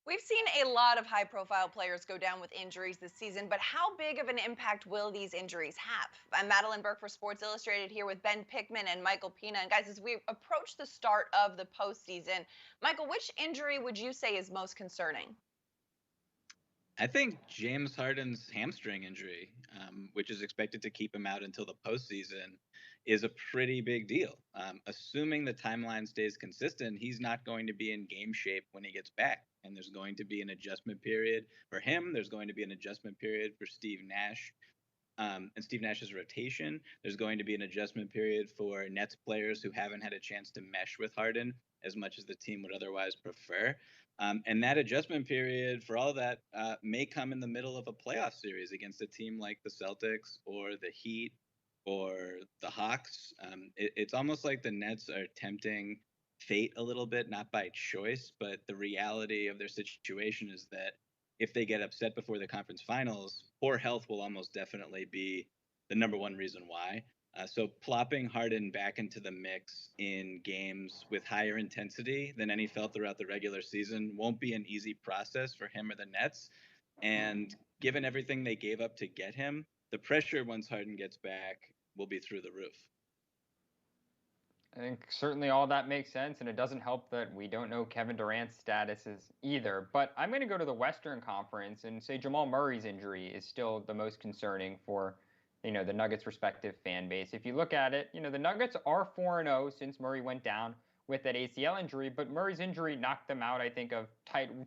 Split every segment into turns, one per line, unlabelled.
We've seen a lot of high profile players go down with injuries this season, but how big of an impact will these injuries have? I'm Madeline Burke for Sports Illustrated here with Ben Pickman and Michael Pina. And guys, as we approach the start of the postseason, Michael, which injury would you say is most concerning?
I think James Harden's hamstring injury, which is expected to keep him out until the postseason, is a pretty big deal. Assuming the timeline stays consistent, he's not going to be in game shape when he gets back. And there's going to be an adjustment period for him. There's going to be an adjustment period for Steve Nash and Steve Nash's rotation. There's going to be an adjustment period for Nets players who haven't had a chance to mesh with Harden as much as the team would otherwise prefer. And that adjustment period for all that may come in the middle of a playoff series against a team like the Celtics or the Heat or the Hawks. It's almost like the Nets are tempting fate a little bit, not by choice, but the reality of their situation is that if they get upset before the conference finals, poor health will almost definitely be the number one reason why. So plopping Harden back into the mix in games with higher intensity than any felt throughout the regular season won't be an easy process for him or the Nets. And given everything they gave up to get him, the pressure once Harden gets back will be through the roof.
I think certainly all that makes sense, and it doesn't help that we don't know Kevin Durant's statuses either. But I'm going to go to the Western Conference and say Jamal Murray's injury is still the most concerning for, the Nuggets' respective fan base. If you look at it, the Nuggets are 4-0 since Murray went down with that ACL injury, but Murray's injury knocked them out, I think, of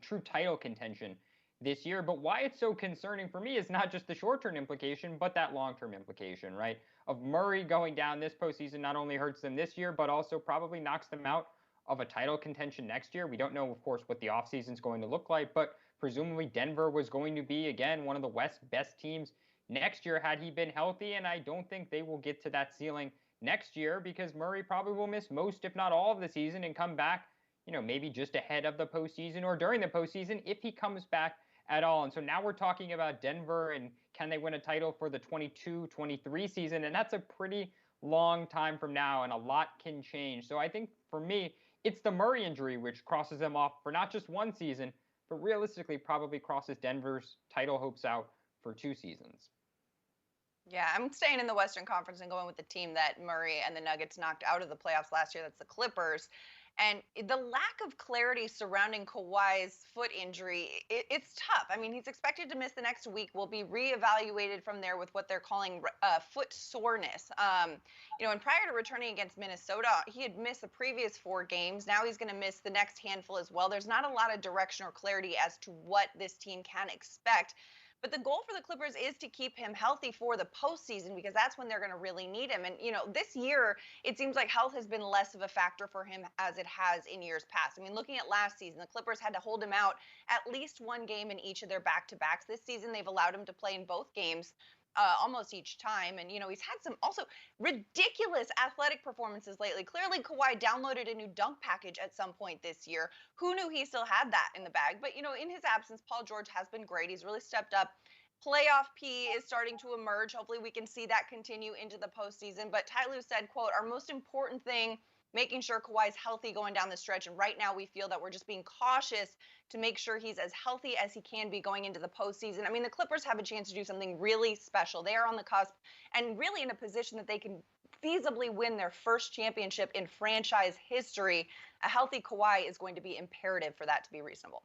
true title contention this year. But why it's so concerning for me is not just the short-term implication, but that long-term implication, right? Of Murray going down this postseason not only hurts them this year, but also probably knocks them out of a title contention next year. We don't know, of course, what the offseason is going to look like, but presumably Denver was going to be, again, one of the West's best teams next year had he been healthy, and I don't think they will get to that ceiling next year because Murray probably will miss most, if not all, of the season and come back, maybe just ahead of the postseason or during the postseason if he comes back at all. And so now we're talking about Denver and can they win a title for the 22-23 season? And that's a pretty long time from now, and a lot can change. So I think for me, it's the Murray injury which crosses them off for not just one season, but realistically probably crosses Denver's title hopes out for 2 seasons.
Yeah, I'm staying in the Western Conference and going with the team that Murray and the Nuggets knocked out of the playoffs last year. That's the Clippers. And the lack of clarity surrounding Kawhi's foot injury, it's tough. I mean, he's expected to miss the next week. Will be reevaluated from there with what they're calling foot soreness. And prior to returning against Minnesota, he had missed the previous 4 games. Now he's going to miss the next handful as well. There's not a lot of direction or clarity as to what this team can expect. But the goal for the Clippers is to keep him healthy for the postseason because that's when they're going to really need him. And, this year, it seems like health has been less of a factor for him as it has in years past. I mean, looking at last season, the Clippers had to hold him out at least one game in each of their back-to-backs. This season, they've allowed him to play in both games. Almost each time. And, he's had some also ridiculous athletic performances lately. Clearly, Kawhi downloaded a new dunk package at some point this year. Who knew he still had that in the bag? But, in his absence, Paul George has been great. He's really stepped up. Playoff P is starting to emerge. Hopefully we can see that continue into the postseason. But Ty Lue said, quote, our most important thing, making sure Kawhi's healthy going down the stretch. And right now we feel that we're just being cautious to make sure he's as healthy as he can be going into the postseason. I mean, the Clippers have a chance to do something really special. They are on the cusp and really in a position that they can feasibly win their first championship in franchise history. A healthy Kawhi is going to be imperative for that to be reasonable.